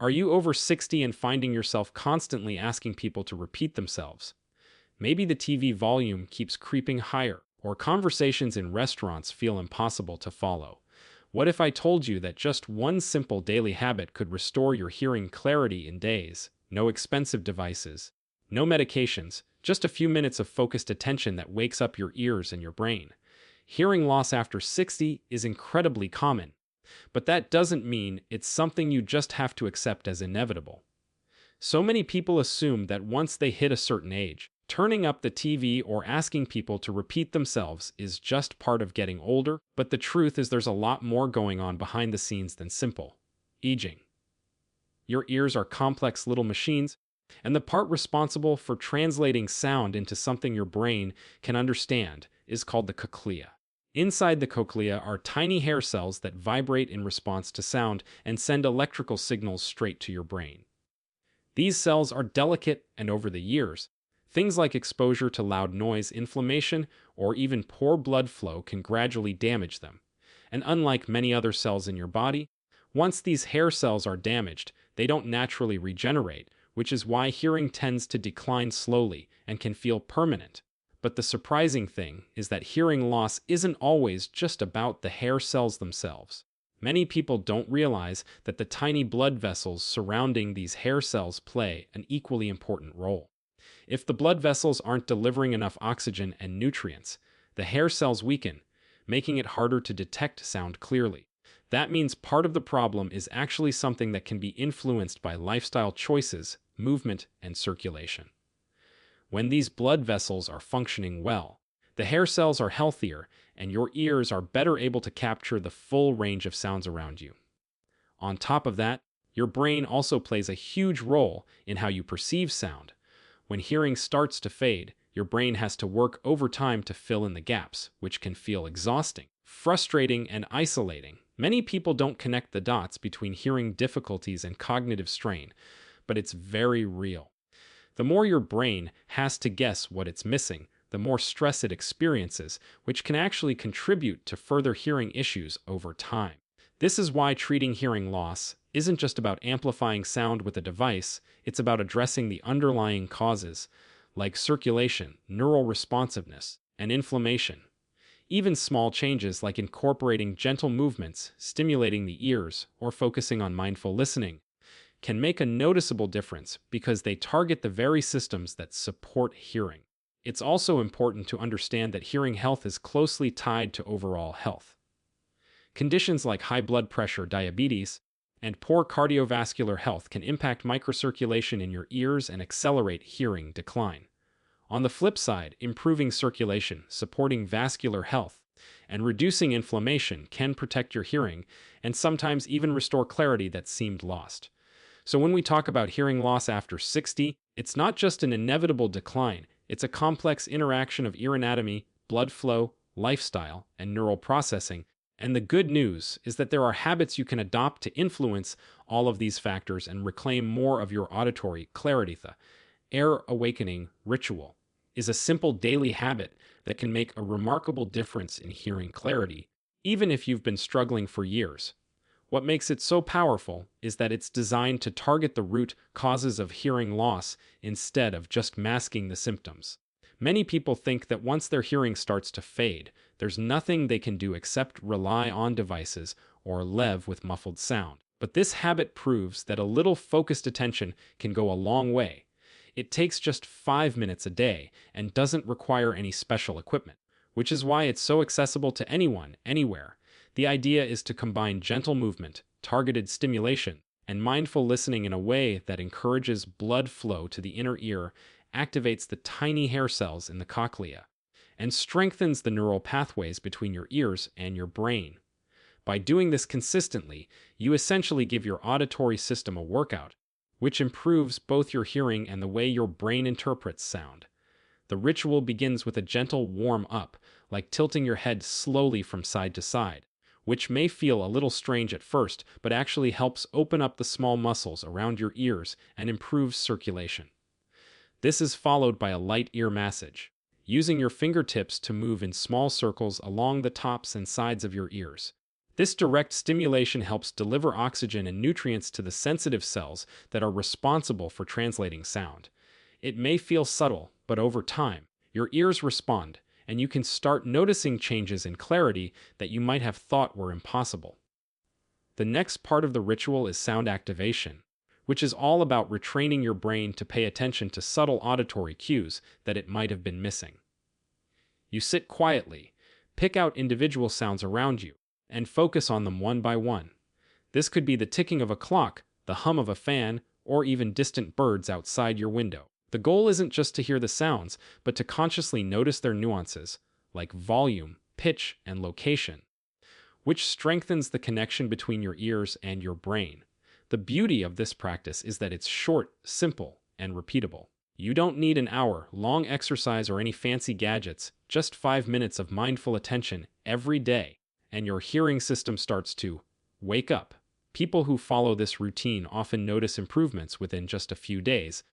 Are you over 60 and finding yourself constantly asking people to repeat themselves? Maybe the TV volume keeps creeping higher, or conversations in restaurants feel impossible to follow. What if I told you that just one simple daily habit could restore your hearing clarity in days? No expensive devices, no medications, just a few minutes of focused attention that wakes up your ears and your brain. Hearing loss after 60 is incredibly common, but that doesn't mean it's something you just have to accept as inevitable. So many people assume that once they hit a certain age, turning up the TV or asking people to repeat themselves is just part of getting older, but the truth is there's a lot more going on behind the scenes than simple aging. Your ears are complex little machines, and the part responsible for translating sound into something your brain can understand is called the cochlea. Inside the cochlea are tiny hair cells that vibrate in response to sound and send electrical signals straight to your brain. These cells are delicate, and over the years, things like exposure to loud noise, inflammation, or even poor blood flow can gradually damage them. And unlike many other cells in your body, once these hair cells are damaged, they don't naturally regenerate, which is why hearing tends to decline slowly and can feel permanent. But the surprising thing is that hearing loss isn't always just about the hair cells themselves. Many people don't realize that the tiny blood vessels surrounding these hair cells play an equally important role. If the blood vessels aren't delivering enough oxygen and nutrients, the hair cells weaken, making it harder to detect sound clearly. That means part of the problem is actually something that can be influenced by lifestyle choices, movement, and circulation. When these blood vessels are functioning well, the hair cells are healthier and your ears are better able to capture the full range of sounds around you. On top of that, your brain also plays a huge role in how you perceive sound. When hearing starts to fade, your brain has to work overtime to fill in the gaps, which can feel exhausting, frustrating, and isolating. Many people don't connect the dots between hearing difficulties and cognitive strain, but it's very real. The more your brain has to guess what it's missing, the more stress it experiences, which can actually contribute to further hearing issues over time. This is why treating hearing loss isn't just about amplifying sound with a device, it's about addressing the underlying causes, like circulation, neural responsiveness, and inflammation. Even small changes like incorporating gentle movements, stimulating the ears, or focusing on mindful listening can make a noticeable difference because they target the very systems that support hearing. It's also important to understand that hearing health is closely tied to overall health. Conditions like high blood pressure, diabetes, and poor cardiovascular health can impact microcirculation in your ears and accelerate hearing decline. On the flip side, improving circulation, supporting vascular health, and reducing inflammation can protect your hearing and sometimes even restore clarity that seemed lost. So when we talk about hearing loss after 60, it's not just an inevitable decline, it's a complex interaction of ear anatomy, blood flow, lifestyle, and neural processing. And the good news is that there are habits you can adopt to influence all of these factors and reclaim more of your auditory clarity. The air awakening ritual is a simple daily habit that can make a remarkable difference in hearing clarity, even if you've been struggling for years. What makes it so powerful is that it's designed to target the root causes of hearing loss instead of just masking the symptoms. Many people think that once their hearing starts to fade, there's nothing they can do except rely on devices or live with muffled sound. But this habit proves that a little focused attention can go a long way. It takes just 5 minutes a day and doesn't require any special equipment, which is why it's so accessible to anyone, anywhere. The idea is to combine gentle movement, targeted stimulation, and mindful listening in a way that encourages blood flow to the inner ear, activates the tiny hair cells in the cochlea, and strengthens the neural pathways between your ears and your brain. By doing this consistently, you essentially give your auditory system a workout, which improves both your hearing and the way your brain interprets sound. The ritual begins with a gentle warm-up, like tilting your head slowly from side to side, which may feel a little strange at first, but actually helps open up the small muscles around your ears and improves circulation. This is followed by a light ear massage, using your fingertips to move in small circles along the tops and sides of your ears. This direct stimulation helps deliver oxygen and nutrients to the sensitive cells that are responsible for translating sound. It may feel subtle, but over time, your ears respond, and you can start noticing changes in clarity that you might have thought were impossible. The next part of the ritual is sound activation, which is all about retraining your brain to pay attention to subtle auditory cues that it might have been missing. You sit quietly, pick out individual sounds around you, and focus on them one by one. This could be the ticking of a clock, the hum of a fan, or even distant birds outside your window. The goal isn't just to hear the sounds, but to consciously notice their nuances, like volume, pitch, and location, which strengthens the connection between your ears and your brain. The beauty of this practice is that it's short, simple, and repeatable. You don't need an hour-long exercise or any fancy gadgets, just 5 minutes of mindful attention every day, and your hearing system starts to wake up. People who follow this routine often notice improvements within just a few days,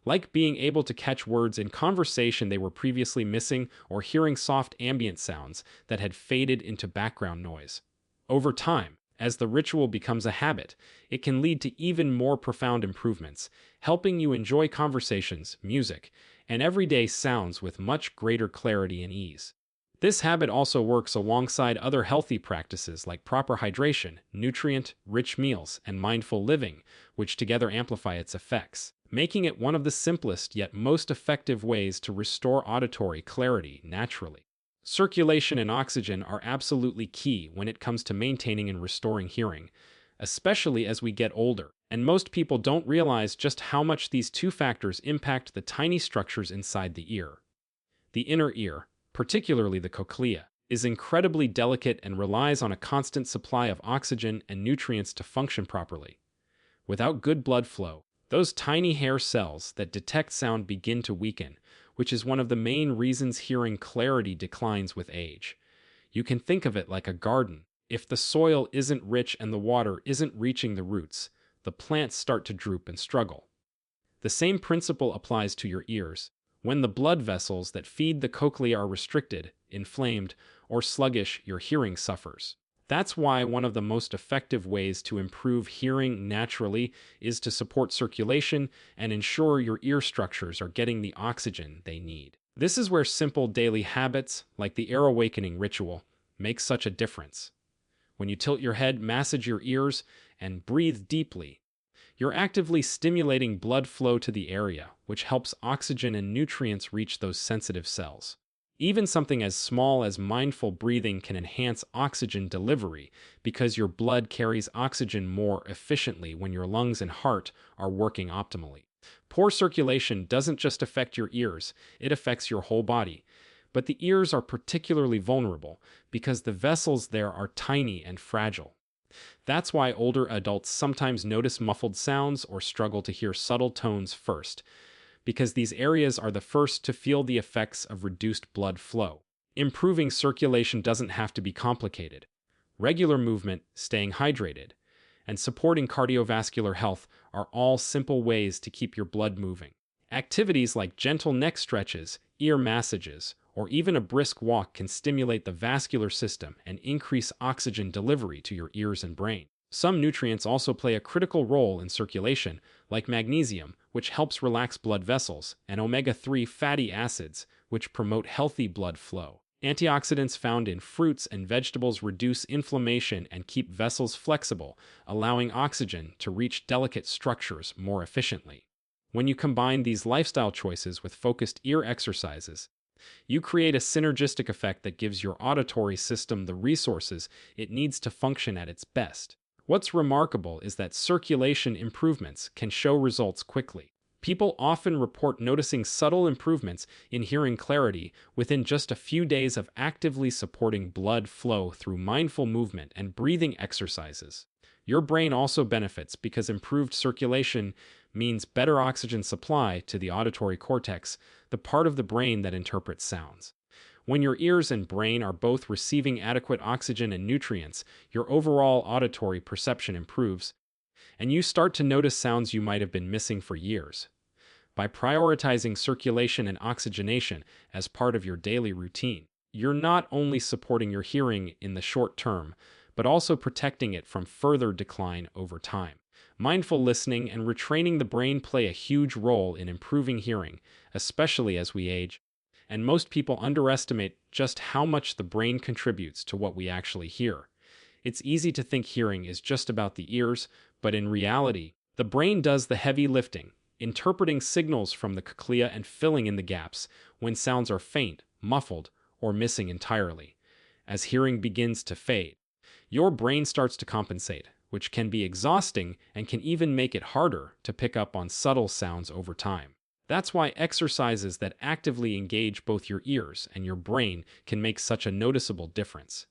like being able to catch words in conversation they were previously missing or hearing soft ambient sounds that had faded into background noise. Over time, as the ritual becomes a habit, it can lead to even more profound improvements, helping you enjoy conversations, music, and everyday sounds with much greater clarity and ease. This habit also works alongside other healthy practices like proper hydration, nutrient-rich meals, and mindful living, which together amplify its effects, making it one of the simplest yet most effective ways to restore auditory clarity naturally. Circulation and oxygen are absolutely key when it comes to maintaining and restoring hearing, especially as we get older, and most people don't realize just how much these two factors impact the tiny structures inside the ear. The inner ear, particularly the cochlea, is incredibly delicate and relies on a constant supply of oxygen and nutrients to function properly. Without good blood flow, those tiny hair cells that detect sound begin to weaken, which is one of the main reasons hearing clarity declines with age. You can think of it like a garden. If the soil isn't rich and the water isn't reaching the roots, the plants start to droop and struggle. The same principle applies to your ears. When the blood vessels that feed the cochlea are restricted, inflamed, or sluggish, your hearing suffers. That's why one of the most effective ways to improve hearing naturally is to support circulation and ensure your ear structures are getting the oxygen they need. This is where simple daily habits, like the air awakening ritual, make such a difference. When you tilt your head, massage your ears, and breathe deeply, you're actively stimulating blood flow to the area, which helps oxygen and nutrients reach those sensitive cells. Even something as small as mindful breathing can enhance oxygen delivery because your blood carries oxygen more efficiently when your lungs and heart are working optimally. Poor circulation doesn't just affect your ears, it affects your whole body. But the ears are particularly vulnerable because the vessels there are tiny and fragile. That's why older adults sometimes notice muffled sounds or struggle to hear subtle tones first, because these areas are the first to feel the effects of reduced blood flow. Improving circulation doesn't have to be complicated. Regular movement, staying hydrated, and supporting cardiovascular health are all simple ways to keep your blood moving. Activities like gentle neck stretches, ear massages, or even a brisk walk can stimulate the vascular system and increase oxygen delivery to your ears and brain. Some nutrients also play a critical role in circulation, like magnesium, which helps relax blood vessels, and omega-3 fatty acids, which promote healthy blood flow. Antioxidants found in fruits and vegetables reduce inflammation and keep vessels flexible, allowing oxygen to reach delicate structures more efficiently. When you combine these lifestyle choices with focused ear exercises, you create a synergistic effect that gives your auditory system the resources it needs to function at its best. What's remarkable is that circulation improvements can show results quickly. People often report noticing subtle improvements in hearing clarity within just a few days of actively supporting blood flow through mindful movement and breathing exercises. Your brain also benefits because improved circulation means better oxygen supply to the auditory cortex, the part of the brain that interprets sounds. When your ears and brain are both receiving adequate oxygen and nutrients, your overall auditory perception improves, and you start to notice sounds you might have been missing for years. By prioritizing circulation and oxygenation as part of your daily routine, you're not only supporting your hearing in the short term, but also protecting it from further decline over time. Mindful listening and retraining the brain play a huge role in improving hearing, especially as we age. And most people underestimate just how much the brain contributes to what we actually hear. It's easy to think hearing is just about the ears, but in reality, the brain does the heavy lifting, interpreting signals from the cochlea and filling in the gaps when sounds are faint, muffled, or missing entirely. As hearing begins to fade, your brain starts to compensate, which can be exhausting and can even make it harder to pick up on subtle sounds over time. That's why exercises that actively engage both your ears and your brain can make such a noticeable difference.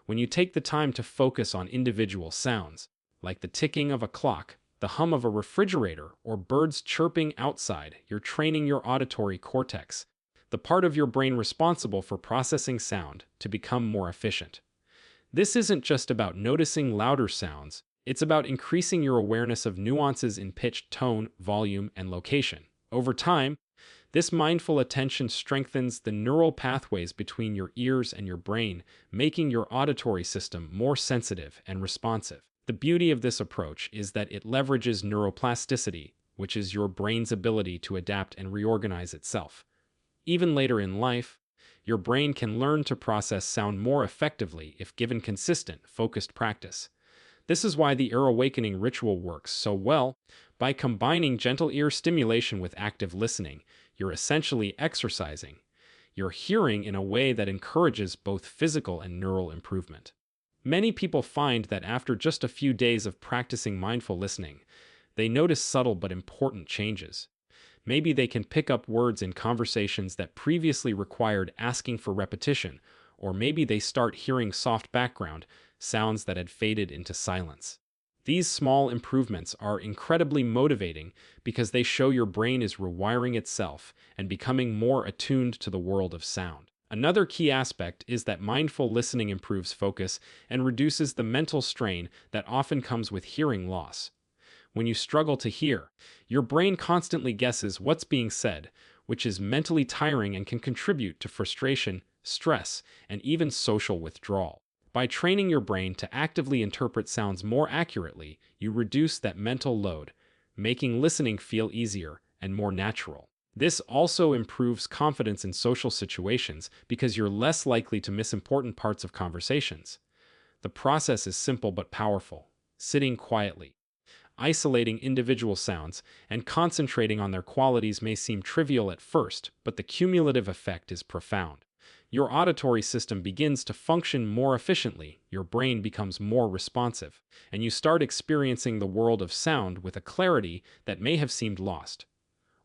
When you take the time to focus on individual sounds, like the ticking of a clock, the hum of a refrigerator, or birds chirping outside, you're training your auditory cortex, the part of your brain responsible for processing sound, to become more efficient. This isn't just about noticing louder sounds, it's about increasing your awareness of nuances in pitch, tone, volume, and location. Over time, this mindful attention strengthens the neural pathways between your ears and your brain, making your auditory system more sensitive and responsive. The beauty of this approach is that it leverages neuroplasticity, which is your brain's ability to adapt and reorganize itself. Even later in life, your brain can learn to process sound more effectively if given consistent, focused practice. This is why the Ear Awakening ritual works so well. By combining gentle ear stimulation with active listening, you're essentially exercising your hearing in a way that encourages both physical and neural improvement. Many people find that after just a few days of practicing mindful listening, they notice subtle but important changes. Maybe they can pick up words in conversations that previously required asking for repetition, or maybe they start hearing soft background sounds that had faded into silence. These small improvements are incredibly motivating because they show your brain is rewiring itself and becoming more attuned to the world of sound. Another key aspect is that mindful listening improves focus and reduces the mental strain that often comes with hearing loss. When you struggle to hear, your brain constantly guesses what's being said, which is mentally tiring and can contribute to frustration, stress, and even social withdrawal. By training your brain to actively interpret sounds more accurately, you reduce that mental load, making listening feel easier and more natural. This also improves confidence in social situations because you're less likely to miss important parts of conversations. The process is simple but powerful. Sitting quietly, isolating individual sounds, and concentrating on their qualities may seem trivial at first, but the cumulative effect is profound. Your auditory system begins to function more efficiently, your brain becomes more responsive, and you start experiencing the world of sound with a clarity that may have seemed lost.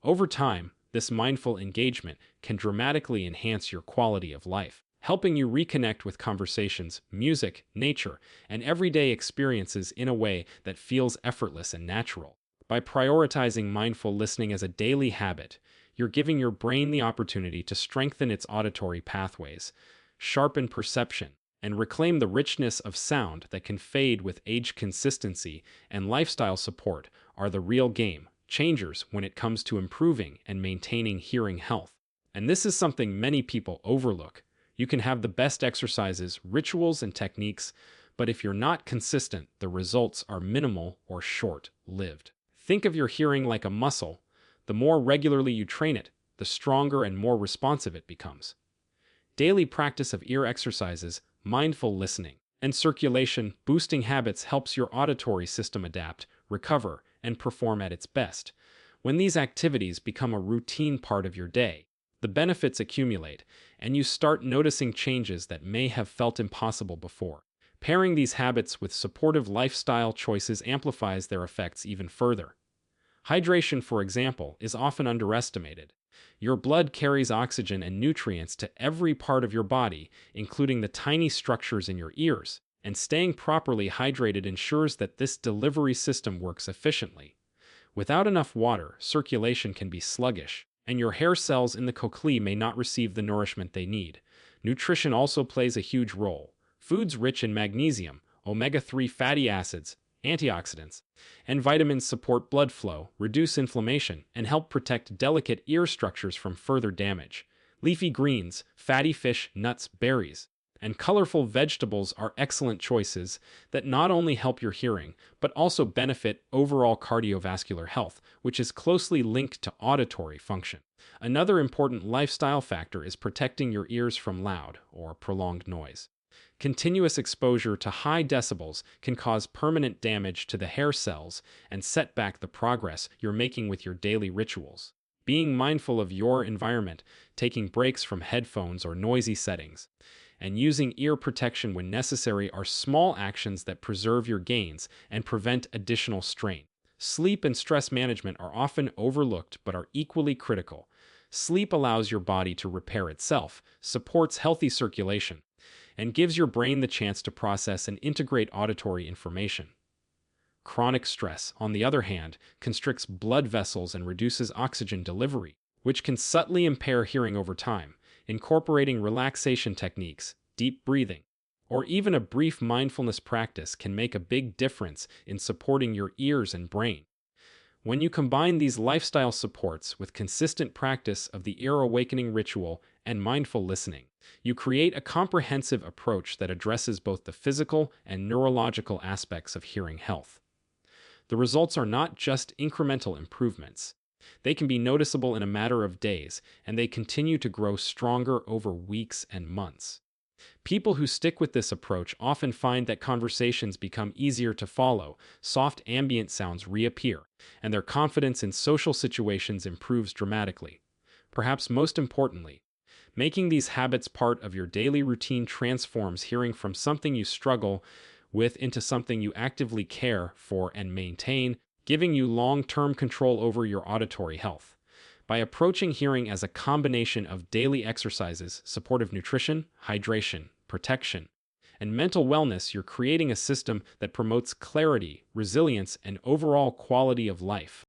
Over time, this mindful engagement can dramatically enhance your quality of life, helping you reconnect with conversations, music, nature, and everyday experiences in a way that feels effortless and natural. By prioritizing mindful listening as a daily habit, you're giving your brain the opportunity to strengthen its auditory pathways, sharpen perception, and reclaim the richness of sound that can fade with age. Consistency and lifestyle support are the real game changers when it comes to improving and maintaining hearing health. And this is something many people overlook. You can have the best exercises, rituals, and techniques, but if you're not consistent, the results are minimal or short-lived. Think of your hearing like a muscle. The more regularly you train it, the stronger and more responsive it becomes. Daily practice of ear exercises, mindful listening, and circulation boosting habits helps your auditory system adapt, recover, and perform at its best. When these activities become a routine part of your day, the benefits accumulate, and you start noticing changes that may have felt impossible before. Pairing these habits with supportive lifestyle choices amplifies their effects even further. Hydration, for example, is often underestimated. Your blood carries oxygen and nutrients to every part of your body, including the tiny structures in your ears, and staying properly hydrated ensures that this delivery system works efficiently. Without enough water, circulation can be sluggish, and your hair cells in the cochlea may not receive the nourishment they need. Nutrition also plays a huge role. Foods rich in magnesium, omega-3 fatty acids, antioxidants, and vitamins support blood flow, reduce inflammation, and help protect delicate ear structures from further damage. Leafy greens, fatty fish, nuts, berries, and colorful vegetables are excellent choices that not only help your hearing, but also benefit overall cardiovascular health, which is closely linked to auditory function. Another important lifestyle factor is protecting your ears from loud or prolonged noise. Continuous exposure to high decibels can cause permanent damage to the hair cells and set back the progress you're making with your daily rituals. Being mindful of your environment, taking breaks from headphones or noisy settings, and using ear protection when necessary are small actions that preserve your gains and prevent additional strain. Sleep and stress management are often overlooked but are equally critical. Sleep allows your body to repair itself, supports healthy circulation, and gives your brain the chance to process and integrate auditory information. Chronic stress, on the other hand, constricts blood vessels and reduces oxygen delivery, which can subtly impair hearing over time. Incorporating relaxation techniques, deep breathing, or even a brief mindfulness practice can make a big difference in supporting your ears and brain. When you combine these lifestyle supports with consistent practice of the ear awakening ritual and mindful listening, you create a comprehensive approach that addresses both the physical and neurological aspects of hearing health. The results are not just incremental improvements. They can be noticeable in a matter of days, and they continue to grow stronger over weeks and months. People who stick with this approach often find that conversations become easier to follow, soft ambient sounds reappear, and their confidence in social situations improves dramatically. Perhaps most importantly, making these habits part of your daily routine transforms hearing from something you struggle with into something you actively care for and maintain, giving you long-term control over your auditory health. By approaching hearing as a combination of daily exercises, supportive nutrition, hydration, protection, and mental wellness, you're creating a system that promotes clarity, resilience, and overall quality of life.